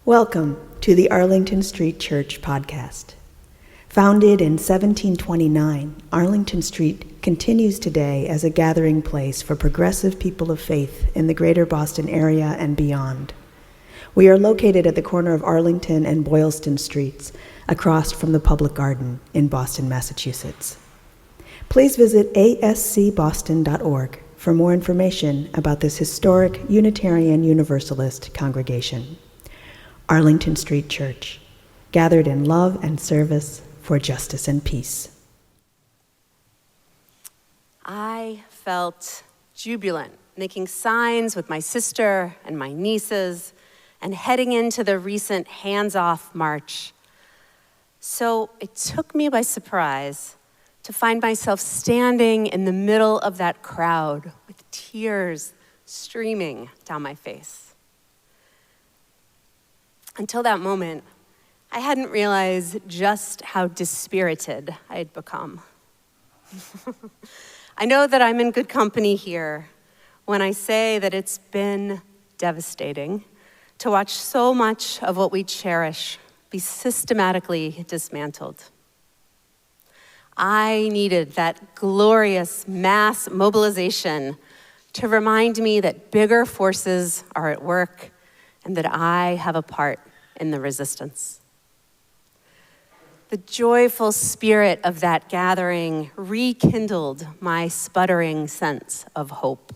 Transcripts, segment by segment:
Welcome to the Arlington Street Church podcast. Founded in 1729, Arlington Street continues today as a gathering place for progressive people of faith in the greater Boston area and beyond. We are located at the corner of Arlington and Boylston Streets, across from the Public Garden in Boston, Massachusetts. Please visit ascboston.org for more information about this historic Unitarian Universalist congregation. Arlington Street Church, gathered in love and service for justice and peace. I felt jubilant, making signs with my sister and my nieces, and heading into the recent hands-off march. So it took me by surprise to find myself standing in the middle of that crowd with tears streaming down my face. Until that moment, I hadn't realized just how dispirited I had become. I know that I'm in good company here when I say that it's been devastating to watch so much of what we cherish be systematically dismantled. I needed that glorious mass mobilization to remind me that bigger forces are at work and that I have a part in the resistance. The joyful spirit of that gathering rekindled my sputtering sense of hope.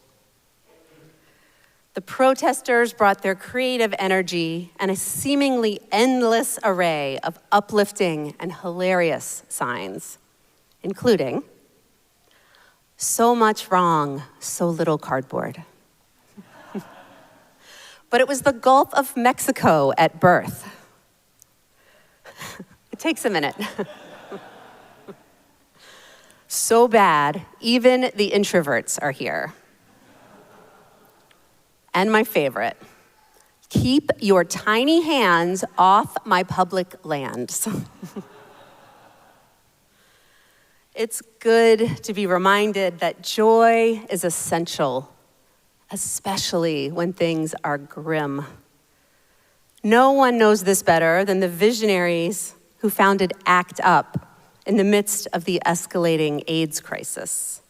The protesters brought their creative energy and a seemingly endless array of uplifting and hilarious signs, including, "So much wrong, so little cardboard." But it was the Gulf of Mexico at birth. It takes a minute. So bad, even the introverts are here. And my favorite, "Keep your tiny hands off my public lands." It's good to be reminded that joy is essential, especially when things are grim. No one knows this better than the visionaries who founded ACT UP in the midst of the escalating AIDS crisis.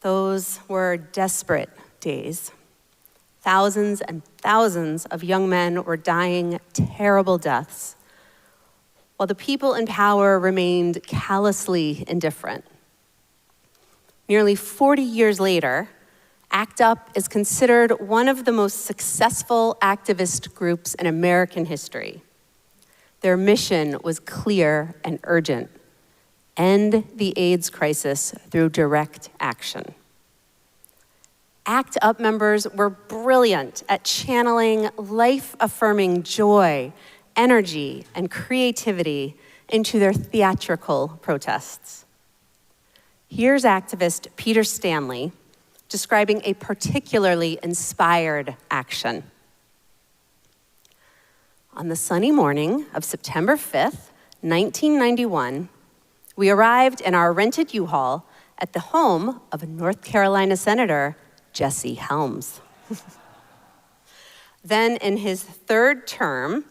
Those were desperate days. Thousands and thousands of young men were dying terrible deaths, while the people in power remained callously indifferent. Nearly 40 years later, ACT UP is considered one of the most successful activist groups in American history. Their mission was clear and urgent: end the AIDS crisis through direct action. ACT UP members were brilliant at channeling life-affirming joy, energy, and creativity into their theatrical protests. Here's activist Peter Stanley describing a particularly inspired action. On the sunny morning of September 5th, 1991, we arrived in our rented U-Haul at the home of North Carolina Senator Jesse Helms. Then in his third term,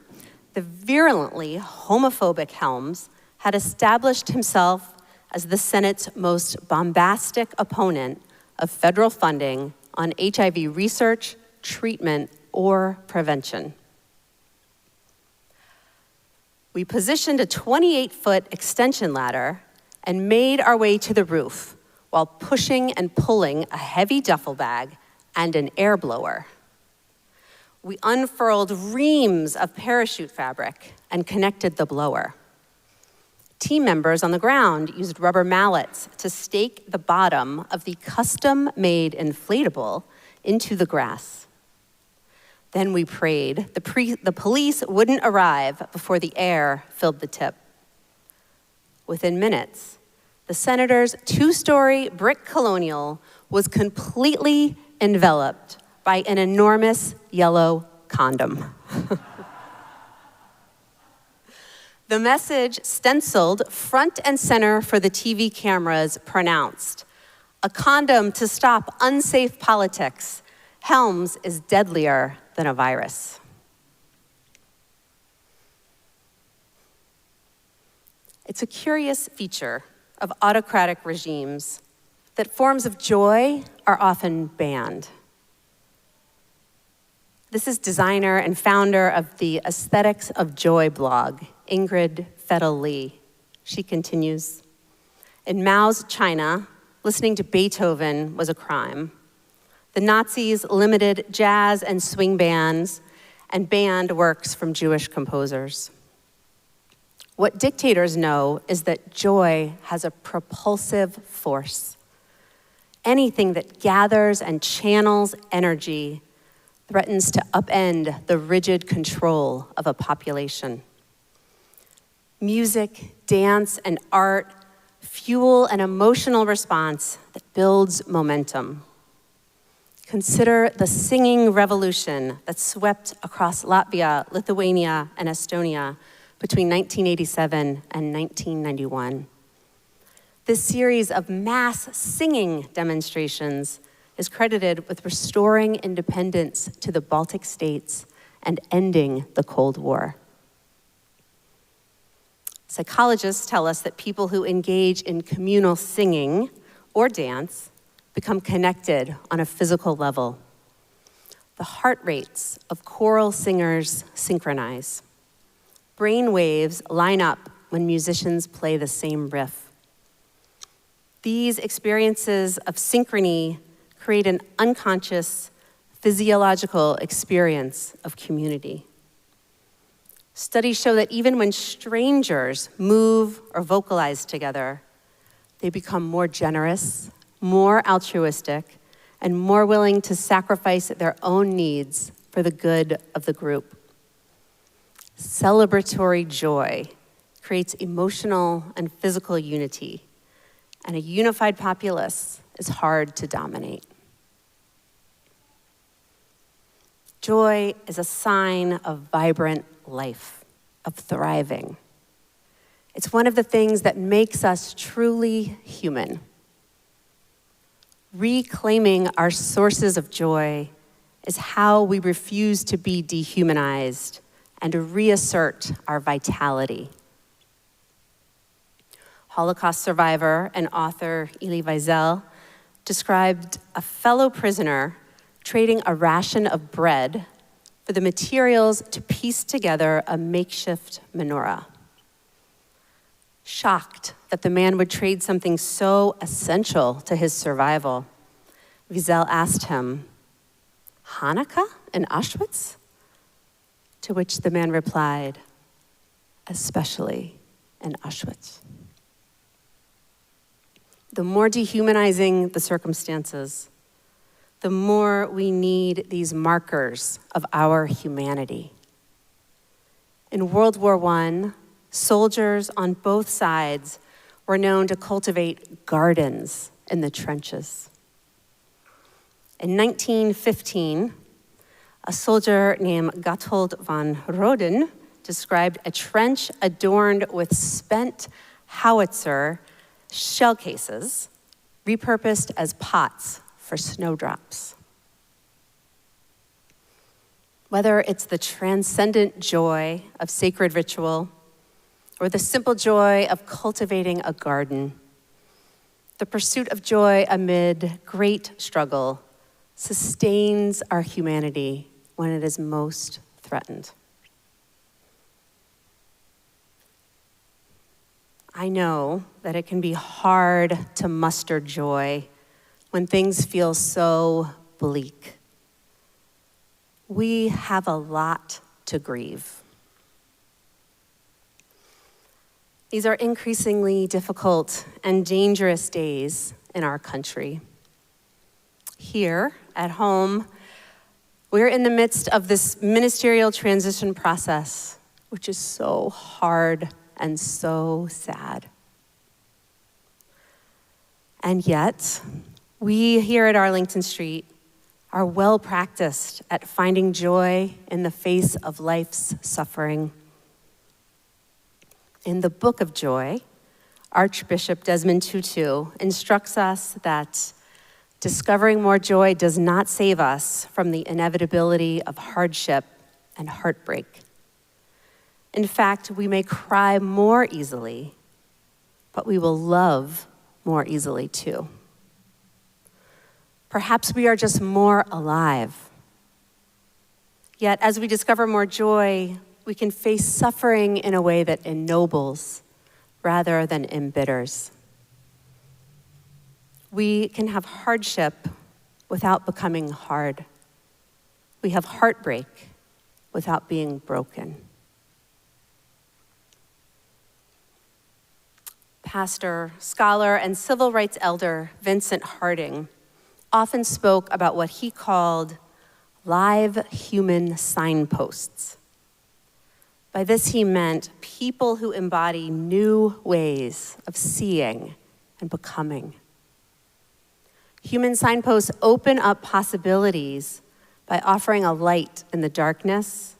the virulently homophobic Helms had established himself as the Senate's most bombastic opponent of federal funding on HIV research, treatment, or prevention. We positioned a 28-foot extension ladder and made our way to the roof while pushing and pulling a heavy duffel bag and an air blower. We unfurled reams of parachute fabric and connected the blower. Team members on the ground used rubber mallets to stake the bottom of the custom-made inflatable into the grass. Then we prayed the police wouldn't arrive before the air filled the tip. Within minutes, the senator's two-story brick colonial was completely enveloped by an enormous yellow condom. The message, stenciled front and center for the TV cameras, pronounced, "A condom to stop unsafe politics. Helms is deadlier than a virus." It's a curious feature of autocratic regimes that forms of joy are often banned. This is designer and founder of the Aesthetics of Joy blog, Ingrid Fettel-Lee. She continues, in Mao's China, listening to Beethoven was a crime. The Nazis limited jazz and swing bands and banned works from Jewish composers. What dictators know is that joy has a propulsive force. Anything that gathers and channels energy threatens to upend the rigid control of a population. Music, dance, and art fuel an emotional response that builds momentum. Consider the singing revolution that swept across Latvia, Lithuania, and Estonia between 1987 and 1991. This series of mass singing demonstrations is credited with restoring independence to the Baltic states and ending the Cold War. Psychologists tell us that people who engage in communal singing or dance become connected on a physical level. The heart rates of choral singers synchronize. Brain waves line up when musicians play the same riff. These experiences of synchrony create an unconscious physiological experience of community. Studies show that even when strangers move or vocalize together, they become more generous, more altruistic, and more willing to sacrifice their own needs for the good of the group. Celebratory joy creates emotional and physical unity, and a unified populace is hard to dominate. Joy is a sign of vibrant life, of thriving. It's one of the things that makes us truly human. Reclaiming our sources of joy is how we refuse to be dehumanized and reassert our vitality. Holocaust survivor and author Elie Wiesel described a fellow prisoner trading a ration of bread for the materials to piece together a makeshift menorah. Shocked that the man would trade something so essential to his survival, Wiesel asked him, "Hanukkah in Auschwitz?" To which the man replied, "Especially in Auschwitz." The more dehumanizing the circumstances, the more we need these markers of our humanity. In World War I, soldiers on both sides were known to cultivate gardens in the trenches. In 1915, a soldier named Gotthold von Roden described a trench adorned with spent howitzer shell cases, repurposed as pots for snowdrops. Whether it's the transcendent joy of sacred ritual or the simple joy of cultivating a garden, the pursuit of joy amid great struggle sustains our humanity when it is most threatened. I know that it can be hard to muster joy when things feel so bleak. We have a lot to grieve. These are increasingly difficult and dangerous days in our country. Here at home, we're in the midst of this ministerial transition process, which is so hard and so sad. And yet, we here at Arlington Street are well practiced at finding joy in the face of life's suffering. In the Book of Joy, Archbishop Desmond Tutu instructs us that discovering more joy does not save us from the inevitability of hardship and heartbreak. In fact, we may cry more easily but we will love more easily too. Perhaps we are just more alive. Yet, as we discover more joy, we can face suffering in a way that ennobles rather than embitters. We can have hardship without becoming hard. We have heartbreak without being broken. Pastor, scholar, and civil rights elder Vincent Harding often spoke about what he called live human signposts. By this he meant people who embody new ways of seeing and becoming. Human signposts open up possibilities by offering a light in the darkness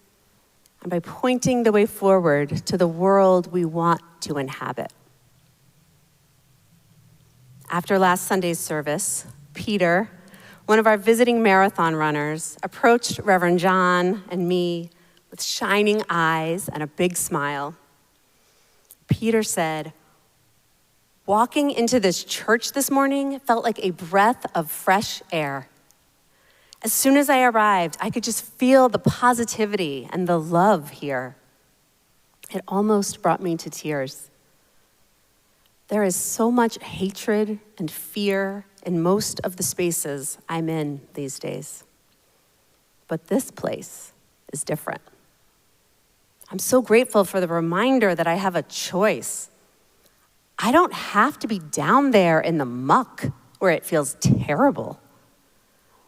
and by pointing the way forward to the world we want to inhabit. After last Sunday's service, Peter, one of our visiting marathon runners, approached Reverend John and me with shining eyes and a big smile. Peter said, "Walking into this church this morning felt like a breath of fresh air. As soon as I arrived, I could just feel the positivity and the love here. It almost brought me to tears. There is so much hatred and fear in most of the spaces I'm in these days. But this place is different. I'm so grateful for the reminder that I have a choice. I don't have to be down there in the muck where it feels terrible.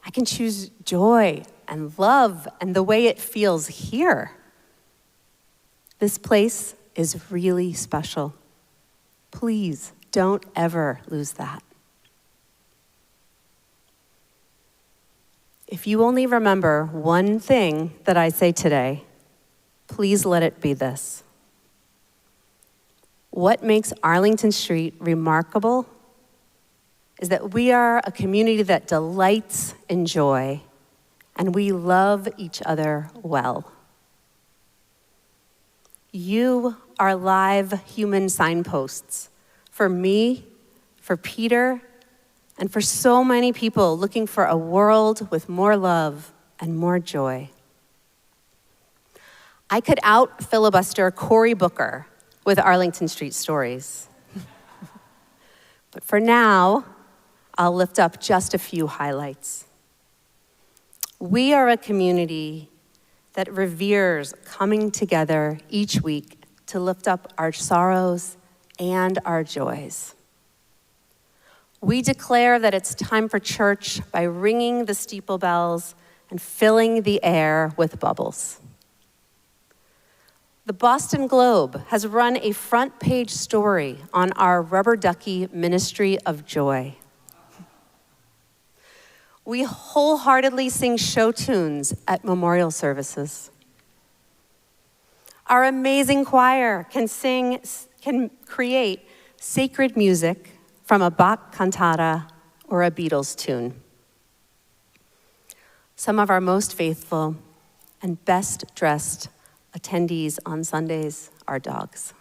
I can choose joy and love and the way it feels here. This place is really special. Please don't ever lose that." If you only remember one thing that I say today, please let it be this. What makes Arlington Street remarkable is that we are a community that delights in joy, and we love each other well. You are live human signposts for me, for Peter, and for so many people looking for a world with more love and more joy. I could out-filibuster Cory Booker with Arlington Street stories. But for now, I'll lift up just a few highlights. We are a community that reveres coming together each week to lift up our sorrows and our joys. We declare that it's time for church by ringing the steeple bells and filling the air with bubbles. The Boston Globe has run a front page story on our rubber ducky ministry of joy. We wholeheartedly sing show tunes at memorial services. Our amazing choir can create sacred music from a Bach cantata or a Beatles tune. Some of our most faithful and best dressed attendees on Sundays are dogs.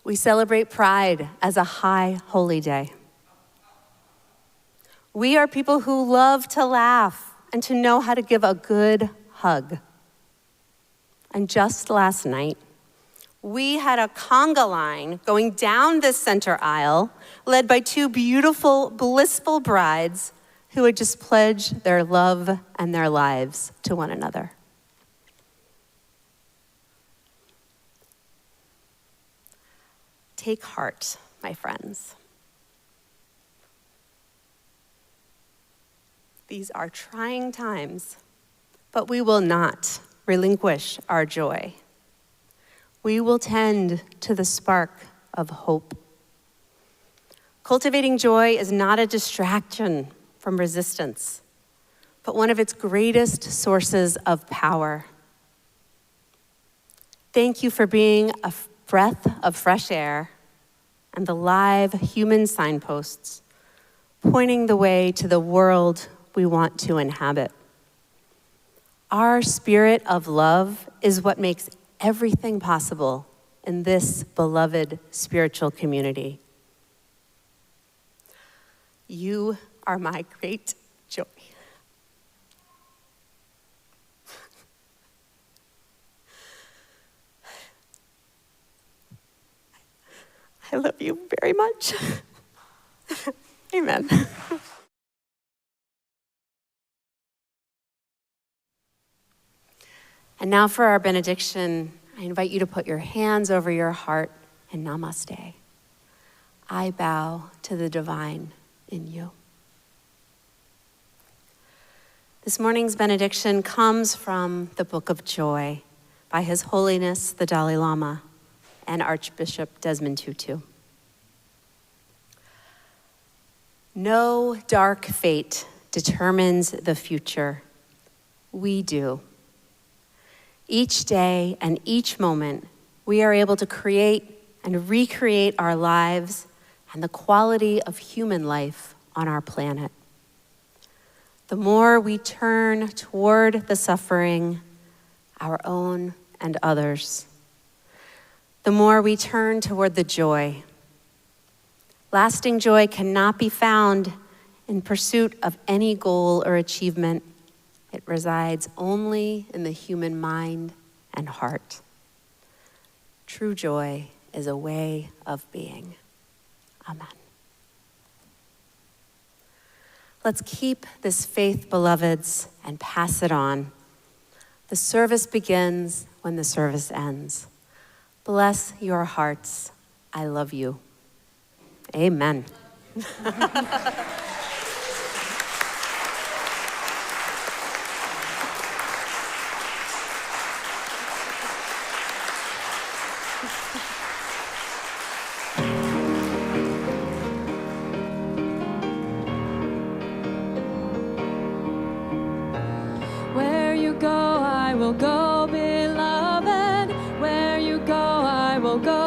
We celebrate Pride as a high holy day. We are people who love to laugh and to know how to give a good hug. And just last night, we had a conga line going down this center aisle, led by two beautiful, blissful brides who had just pledged their love and their lives to one another. Take heart, my friends. These are trying times, but we will not relinquish our joy. We will tend to the spark of hope. Cultivating joy is not a distraction from resistance, but one of its greatest sources of power. Thank you for being a breath of fresh air and the live human signposts, pointing the way to the world we want to inhabit. Our spirit of love is what makes everything possible in this beloved spiritual community. You are my great joy. I love you very much. Amen. And now for our benediction, I invite you to put your hands over your heart and namaste. I bow to the divine in you. This morning's benediction comes from the Book of Joy by His Holiness the Dalai Lama and Archbishop Desmond Tutu. No dark fate determines the future. We do. Each day and each moment, we are able to create and recreate our lives and the quality of human life on our planet. The more we turn toward the suffering, our own and others, the more we turn toward the joy. Lasting joy cannot be found in pursuit of any goal or achievement. It resides only in the human mind and heart. True joy is a way of being. Amen. Let's keep this faith, beloveds, and pass it on. The service begins when the service ends. Bless your hearts. I love you. Amen. Where you go, I will go, beloved. Where you go, I will go.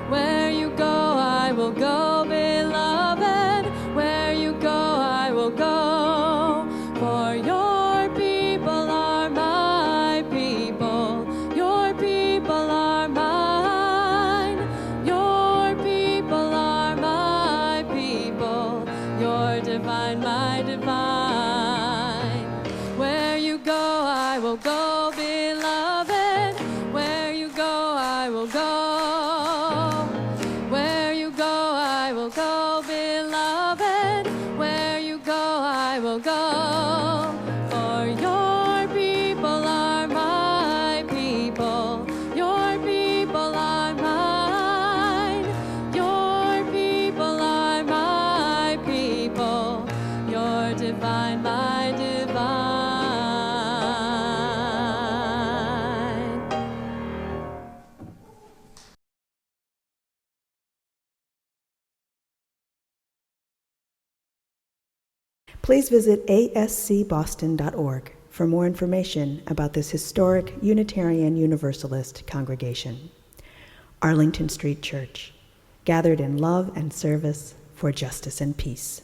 Where you go, I will go, beloved. Where you go, I will go. For your people are my people. Your people are mine. Your people are my people. Your divine, my divine. Where you go, I will go, beloved. Where you go, I will go. Where you go, I will go, beloved. Where you go, I will go. For your people are my people. Your people are mine. Your people are my people. Your divine, my divine. Please visit ascboston.org for more information about this historic Unitarian Universalist congregation. Arlington Street Church, gathered in love and service for justice and peace.